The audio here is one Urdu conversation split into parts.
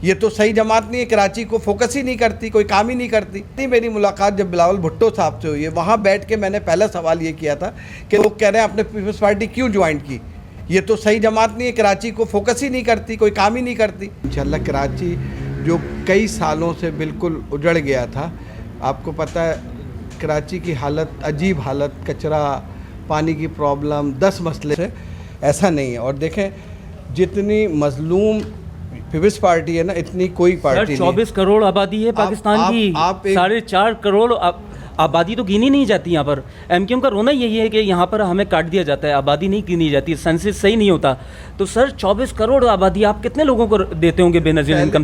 یہ تو صحیح جماعت نہیں ہے، کراچی کو فوکس ہی نہیں کرتی، کوئی کام ہی نہیں کرتی۔ میری ملاقات جب بلاول بھٹو صاحب سے ہوئی ہے، وہاں بیٹھ کے میں نے پہلا سوال یہ کیا تھا کہ لوگ کہہ رہے ہیں آپ نے پیپلز پارٹی کیوں جوائن کی؟ یہ تو صحیح جماعت نہیں ہے، کراچی کو فوکس ہی نہیں کرتی، کوئی کام ہی نہیں کرتی۔ انشاءاللہ کراچی جو کئی سالوں سے بالکل اجڑ گیا تھا، آپ کو پتہ ہے کراچی کی حالت عجیب حالت، کچرا، پانی کی پرابلم، 10 مسئلے سے ایسا نہیں ہے۔ اور دیکھیں جتنی مظلوم پیپلز پارٹی ہے نا، اتنی کوئی پارٹی نہیں۔ 24 کروڑ آبادی ہے پاکستان کی، 4.5 کروڑ آبادی تو گنی نہیں جاتی یہاں پر۔ ایم کیو ایم کا رونا یہی ہے کہ یہاں پر ہمیں کاٹ دیا جاتا ہے، آبادی نہیں گنی جاتی، سینسس صحیح نہیں ہوتا۔ تو سر 24 کروڑ آبادی آپ کتنے لوگوں کو دیتے ہوں گے بے نظیر انکم؟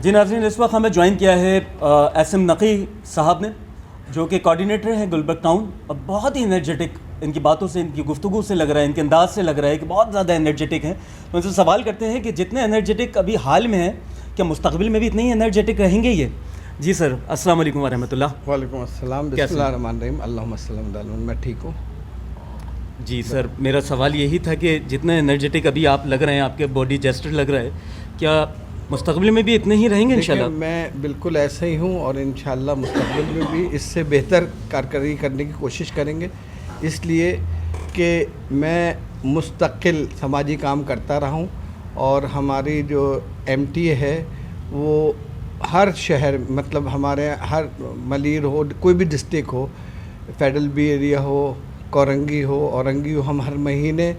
جی ناظرین، اس وقت ہمیں جوائن کیا ہے ایس ایم نقی صاحب نے، جو کہ کوارڈینیٹر ہیں گلبرگ ٹاؤن، اور بہت ہی انرجیٹک، ان کی باتوں سے، ان کی گفتگو سے لگ رہا ہے، ان کے انداز سے لگ رہا ہے کہ بہت زیادہ انرجیٹک ہیں۔ تو ان سے سوال کرتے ہیں کہ جتنے انرجیٹک ابھی حال میں ہیں، کیا مستقبل میں بھی اتنے ہی انرجیٹک رہیں گے یہ؟ جی سر، السلام علیکم ورحمۃ اللہ۔ وعلیکم السلام، بسم اللہ الرحمن الرحیم، اللہم صل علی محمد۔ میں ٹھیک ہوں جی سر، میرا سوال یہی تھا کہ جتنے انرجیٹک ابھی آپ لگ رہے ہیں، آپ کے باڈی جیسٹر لگ رہا ہے، کیا مستقبل میں بھی اتنے ہی رہیں گے انشاءاللہ؟ میں بالکل ایسے ہی ہوں، اور انشاءاللہ مستقبل میں بھی اس سے بہتر کارکردگی کرنے کی کوشش کریں گے، اس لیے کہ میں مستقل سماجی کام کرتا رہا ہوں، اور ہماری جو ایم ٹی ہے وہ ہر شہر، مطلب ہمارے ہر ملیر ہو، کوئی بھی district who, federal be area ہو، کورنگی ہو، اورنگی ہو، ہم ہر مہینے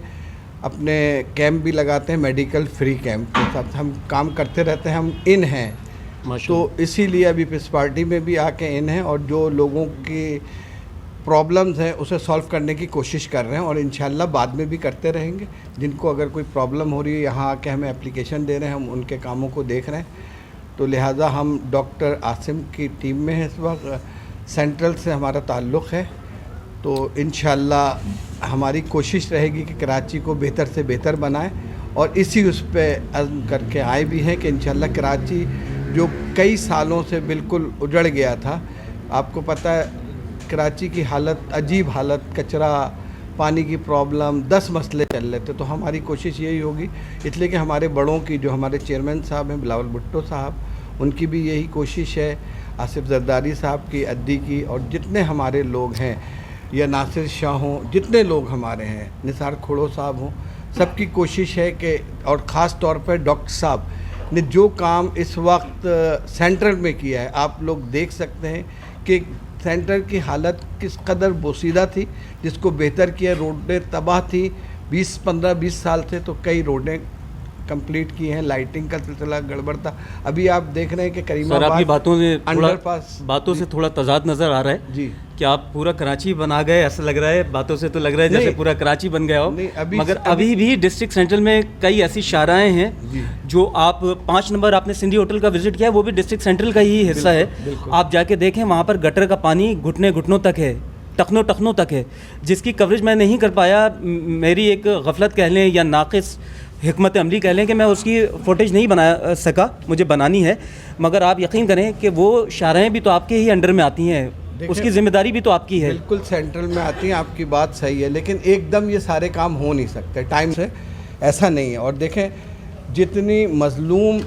اپنے کیمپ بھی لگاتے ہیں، میڈیکل فری کیمپ کے ساتھ ہم کام کرتے رہتے ہیں، ہم ان ہیں۔ تو اسی لیے ابھی پیپلز پارٹی میں بھی آ کے ان ہیں، اور جو لوگوں کی پرابلمز ہیں اسے سالو کرنے کی کوشش کر رہے ہیں، اور انشاءاللہ بعد میں بھی کرتے رہیں گے۔ جن کو اگر کوئی پرابلم ہو رہی ہے، یہاں آ کے ہمیں اپلیکیشن دے رہے ہیں، ہم ان کے کاموں کو دیکھ رہے ہیں۔ تو لہٰذا ہم ڈاکٹر عاصم کی ٹیم میں ہیں، اس وقت سینٹرل سے ہمارا تعلق ہے، تو انشاءاللہ ہماری کوشش رہے گی کہ کراچی کو بہتر سے بہتر بنائیں، اور اسی اس پہ عزم کر کے آئے بھی ہیں کہ انشاءاللہ کراچی جو کئی سالوں سے بالکل اجڑ گیا تھا، آپ کو پتہ ہے کراچی کی حالت عجیب حالت، کچرا، پانی کی پرابلم، 10 مسئلے چل رہے تھے۔ تو ہماری کوشش یہی ہوگی، اس لیے کہ ہمارے بڑوں کی، جو ہمارے چیئرمین صاحب ہیں بلاول بھٹو صاحب، ان کی بھی یہی کوشش ہے، آصف زرداری صاحب کی، عدی کی، اور جتنے ہمارے لوگ ہیں، یا ناصر شاہ ہوں، جتنے لوگ ہمارے ہیں، نثار کھوڑو صاحب ہوں، سب کی کوشش ہے کہ، اور خاص طور پہ ڈاکٹر صاحب نے جو کام اس وقت سینٹرل میں کیا ہے، آپ لوگ دیکھ سکتے ہیں کہ سینٹر کی حالت کس قدر بوسیدہ تھی، جس کو بہتر کیا۔ روڈیں تباہ تھی 15-20 سال سے، تو کئی روڈیں کمپلیٹ کی ہیں، لائٹنگ کا سلسلہ گڑبڑ تھا۔ ابھی آپ دیکھ رہے ہیں کہ کریم آباد، سر آپ کی باتوں سے تھوڑا تضاد نظر آ رہا ہے جی، کہ آپ پورا کراچی بنا گئے، ایسا لگ رہا ہے، باتوں سے تو لگ رہا ہے جیسے پورا کراچی بن گیا ہو، مگر ابھی بھی ڈسٹرکٹ سینٹرل میں کئی ایسی شاہراہیں ہیں جو آپ 5 نمبر آپ نے سندھی ہوٹل کا وزٹ کیا ہے، وہ بھی ڈسٹرکٹ سینٹرل کا ہی حصہ ہے۔ آپ جا کے دیکھیں، وہاں پر گٹر کا پانی گھٹنوں تک ہے، ٹخنوں تک ہے، جس کی کوریج میں نہیں کر پایا۔ میری ایک غفلت کہہ لیں یا ناقص حکمت عملی کہہ لیں کہ میں اس کی فوٹیج نہیں بنا سکا، مجھے بنانی ہے، مگر آپ یقین کریں کہ وہ شاہراہیں بھی تو آپ کے ہی انڈر میں آتی ہیں، اس کی ذمہ داری بھی تو آپ کی ہے۔ بالکل سینٹرل میں آتی ہیں، آپ کی بات صحیح ہے، لیکن ایک دم یہ سارے کام ہو نہیں سکتے، ٹائم سے ایسا نہیں ہے۔ اور دیکھیں جتنی مظلوم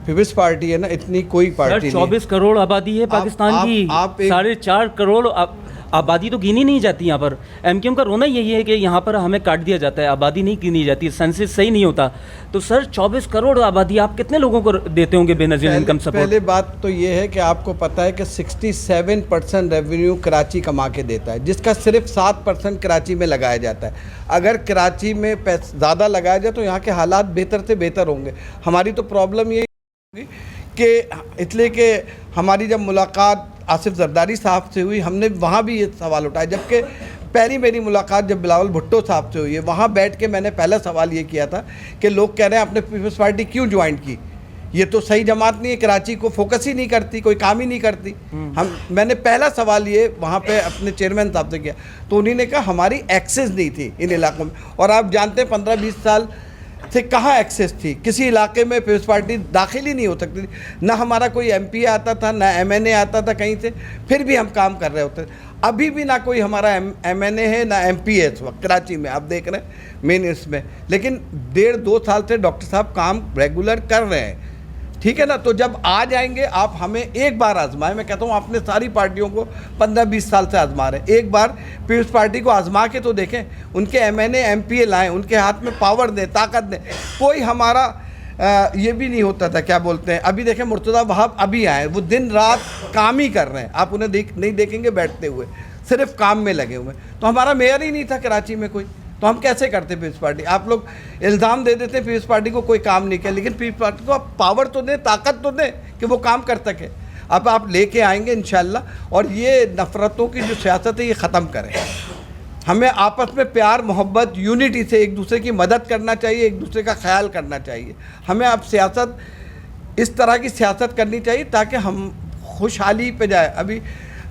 پیپلز پارٹی ہے نا، اتنی کوئی پارٹی نہیں۔ 24 کروڑ آبادی ہے پاکستان کی، 4.5 کروڑ آبادی تو گنی نہیں جاتی یہاں پر۔ ایم کیو ایم کا رونا یہی ہے کہ یہاں پر ہمیں کاٹ دیا جاتا ہے، آبادی نہیں گنی جاتی، سینسس صحیح نہیں ہوتا۔ تو سر 24 کروڑ آبادی آپ کتنے لوگوں کو دیتے ہوں گے بے نظیر انکم سپورٹ؟ پہلے بات تو یہ ہے کہ آپ کو پتہ ہے کہ 67% ریونیو کراچی کما کے دیتا ہے، جس کا صرف 7% کراچی میں لگایا جاتا ہے۔ اگر کراچی میں زیادہ لگایا جائے تو یہاں کے حالات بہتر سے بہتر ہوں گے۔ ہماری تو پرابلم یہ ہوگی کہ اس لیے کہ ہماری جب ملاقات آصف زرداری صاحب سے ہوئی، ہم نے وہاں بھی یہ سوال اٹھایا، جبکہ پہلی میری ملاقات جب بلاول بھٹو صاحب سے ہوئی ہے، وہاں بیٹھ کے میں نے پہلا سوال یہ کیا تھا کہ لوگ کہہ رہے ہیں آپ نے پیپلز پارٹی کیوں جوائن کی؟ یہ تو صحیح جماعت نہیں ہے، کراچی کو فوکس ہی نہیں کرتی، کوئی کام ہی نہیں کرتی۔ میں نے پہلا سوال یہ وہاں پہ اپنے چیئرمین صاحب سے کیا، تو انہوں نے کہا ہماری ایکسس نہیں تھی ان علاقوں میں، اور آپ جانتے ہیں 15-20 سال سے کہاں ایکسس تھی، کسی علاقے میں پیپلز پارٹی داخل ہی نہیں ہو سکتی تھی، نہ ہمارا کوئی ایم پی آتا تھا، نہ ایم این اے آتا تھا کہیں سے، پھر بھی ہم کام کر رہے ہوتے تھے۔ ابھی بھی نہ کوئی ہمارا ایم این اے ہے، نہ ایم پی ہے اس وقت کراچی میں، آپ دیکھ رہے ہیں مین اس میں، لیکن 1.5-2 سال سے ڈاکٹر صاحب کام ریگولر کر رہے ہیں۔ ٹھیک ہے نا. تو جب آ جائیں گے آپ ہمیں ایک بار آزمائیں. میں کہتا ہوں آپ نے ساری پارٹیوں کو 15-20 سال سے آزما رہے ہیں, ایک بار پیپلز پارٹی کو آزما کے تو دیکھیں. ان کے M N A M P A لائیں, ان کے ہاتھ میں پاور دیں, طاقت دیں. کوئی ہمارا یہ بھی نہیں ہوتا تھا, کیا بولتے ہیں, ابھی دیکھیں مرتضیٰ وہاب ابھی آئے, وہ دن رات کام ہی کر رہے ہیں. آپ انہیں نہیں دیکھیں گے بیٹھتے ہوئے, صرف کام میں لگے ہوئے. تو ہمارا میئر ہی نہیں تھا کراچی میں کوئی, تو ہم کیسے کرتے پیپلز پارٹی. آپ لوگ الزام دے دیتے ہیں پیپلز پارٹی کو کوئی کام نہیں کیا, لیکن پیپلز پارٹی کو آپ پاور تو دیں, طاقت تو دیں کہ وہ کام کر سکے. اب آپ لے کے آئیں گے انشاءاللہ, اور یہ نفرتوں کی جو سیاست ہے یہ ختم کریں. ہمیں آپس میں پیار محبت یونٹی سے ایک دوسرے کی مدد کرنا چاہیے, ایک دوسرے کا خیال کرنا چاہیے. ہمیں اب سیاست اس طرح کی سیاست کرنی چاہیے تاکہ ہم خوشحالی پہ جائے. ابھی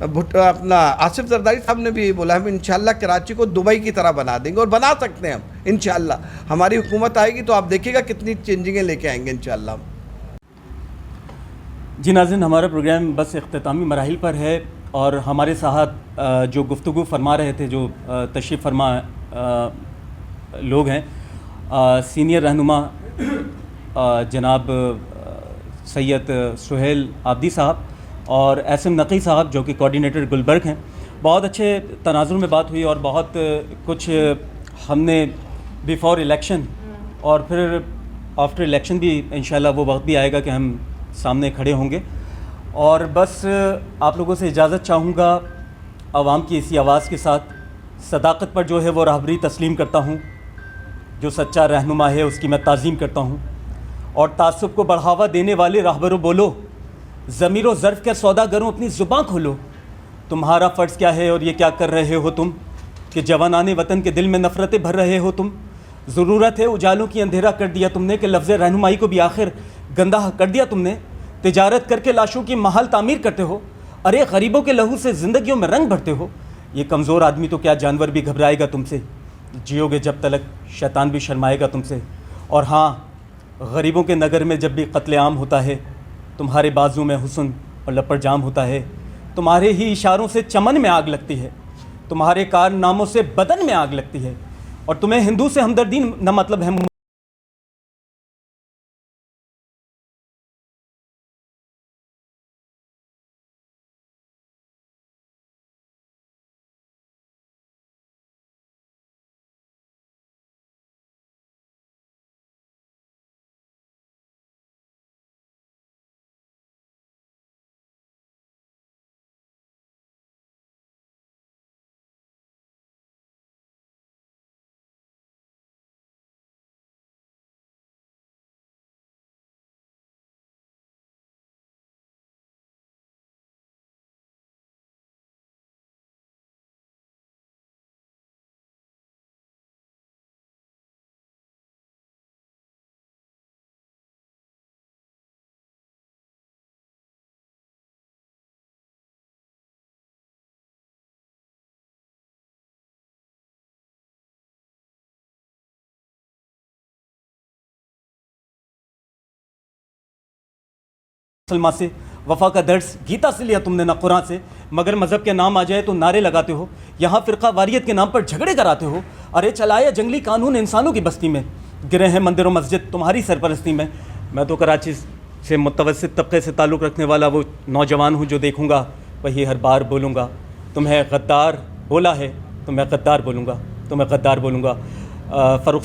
اپنا آصف زرداری صاحب نے بھی یہ بولا, ہم انشاءاللہ کراچی کو دبئی کی طرح بنا دیں گے, اور بنا سکتے ہیں ہم انشاءاللہ. ہماری حکومت آئے گی تو آپ دیکھیے گا کتنی چینجنگیں لے کے آئیں گے انشاءاللہ. جی ناظرین, ہمارا پروگرام بس اختتامی مراحل پر ہے, اور ہمارے ساتھ جو گفتگو فرما رہے تھے, جو تشریف فرما لوگ ہیں, سینئر رہنما جناب سید سہیل عابدی صاحب اور ایسم نقی صاحب جو کہ کوآرڈینیٹر گلبرگ ہیں. بہت اچھے تناظر میں بات ہوئی, اور بہت کچھ ہم نے بیفور الیکشن اور پھر آفٹر الیکشن بھی انشاءاللہ وہ وقت بھی آئے گا کہ ہم سامنے کھڑے ہوں گے. اور بس آپ لوگوں سے اجازت چاہوں گا عوام کی اسی آواز کے ساتھ. صداقت پر جو ہے وہ راہبری تسلیم کرتا ہوں, جو سچا رہنما ہے اس کی میں تعظیم کرتا ہوں. اور تعصب کو بڑھاوا دینے والے راہبروں بولو, ضمیر و ظرف کے سوداگروں اپنی زباں کھولو. تمہارا فرض کیا ہے اور یہ کیا کر رہے ہو تم, کہ جوانان وطن کے دل میں نفرتیں بھر رہے ہو تم. ضرورت ہے اجالوں کی اندھیرا کر دیا تم نے, کہ لفظ رہنمائی کو بھی آخر گندہ کر دیا تم نے. تجارت کر کے لاشوں کی محل تعمیر کرتے ہو, ارے غریبوں کے لہو سے زندگیوں میں رنگ بھرتے ہو. یہ کمزور آدمی تو کیا جانور بھی گھبرائے گا تم سے, جیو گے جب تلک شیطان بھی شرمائے گا تم سے. اور ہاں, غریبوں کے نگر میں جب بھی قتل عام ہوتا ہے, تمہارے بازو میں حسن اور لپڑ جام ہوتا ہے. تمہارے ہی اشاروں سے چمن میں آگ لگتی ہے, تمہارے کارناموں سے بدن میں آگ لگتی ہے, اور تمہیں ہندو سے ہمدردی نہ مطلب ہے. مسلمان سے وفا کا درس گیتا سے لیا تم نے, نہ قرآن سے. مگر مذہب کے نام آ جائے تو نعرے لگاتے ہو, یہاں فرقہ واریت کے نام پر جھگڑے کراتے ہو. ارے چلایا جنگلی قانون انسانوں کی بستی میں, گرے ہیں مندر و مسجد تمہاری سرپرستی میں. میں تو کراچی سے متوسط طبقے سے تعلق رکھنے والا وہ نوجوان ہوں, جو دیکھوں گا وہی ہر بار بولوں گا. تمہیں غدار بولا ہے تو میں غدار بولوں گا, فاروق